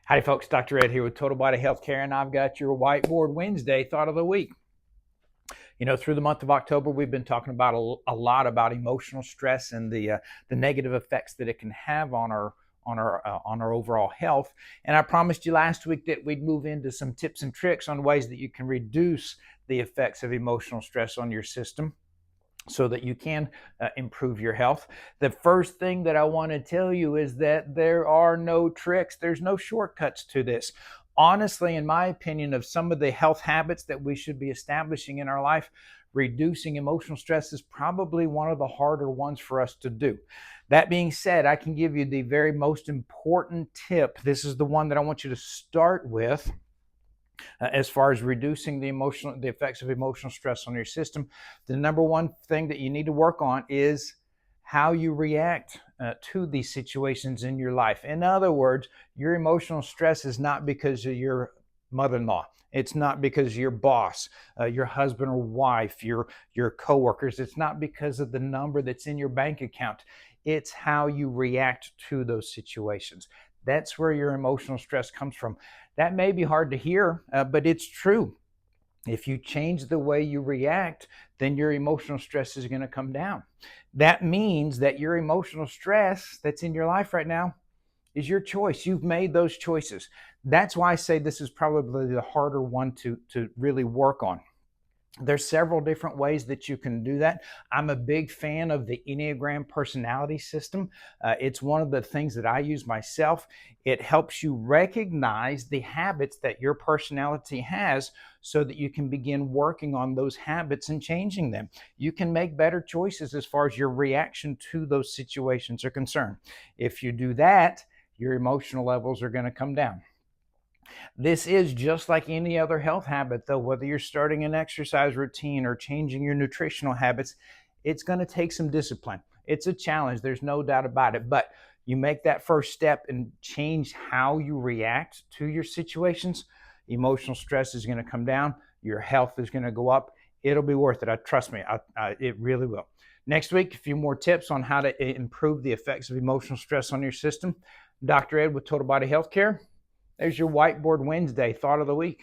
Howdy folks, Dr. Ed here with Total Body Healthcare, and I've got your Whiteboard Wednesday thought of the week. Through the month of October, we've been talking about a lot about emotional stress and the negative effects that it can have on our overall health. And I promised you last week that we'd move into some tips and tricks on ways that you can reduce the effects of emotional stress on your system, so that you can improve your health. The first thing that I want to tell you is that there are no tricks, there's no shortcuts to this. Honestly, in my opinion, of some of the health habits that we should be establishing in our life, reducing emotional stress is probably one of the harder ones for us to do. That being said, I can give you the very most important tip. This is the one that I want you to start with. As far as reducing the effects of emotional stress on your system, the number one thing that you need to work on is how you react to these situations in your life. In other words, your emotional stress is not because of your mother-in-law. It's not because of your boss, your husband or wife, your coworkers. It's not because of the number that's in your bank account. It's how you react to those situations. That's where your emotional stress comes from. That may be hard to hear, but it's true. If you change the way you react, then your emotional stress is going to come down. That means that your emotional stress that's in your life right now is your choice. You've made those choices. That's why I say this is probably the harder one to really work on. There's several different ways that you can do that. I'm a big fan of the Enneagram personality system. It's one of the things that I use myself. It helps you recognize the habits that your personality has so that you can begin working on those habits and changing them. You can make better choices as far as your reaction to those situations are concerned. If you do that, your emotional levels are going to come down. This is just like any other health habit, though. Whether you're starting an exercise routine or changing your nutritional habits, it's going to take some discipline. It's a challenge, there's no doubt about it. But you make that first step and change how you react to your situations, emotional stress is going to come down, your health is going to go up. It'll be worth it. Trust me, it really will. Next week, a few more tips on how to improve the effects of emotional stress on your system. Dr. Ed with Total Body Healthcare. There's your Whiteboard Wednesday thought of the week.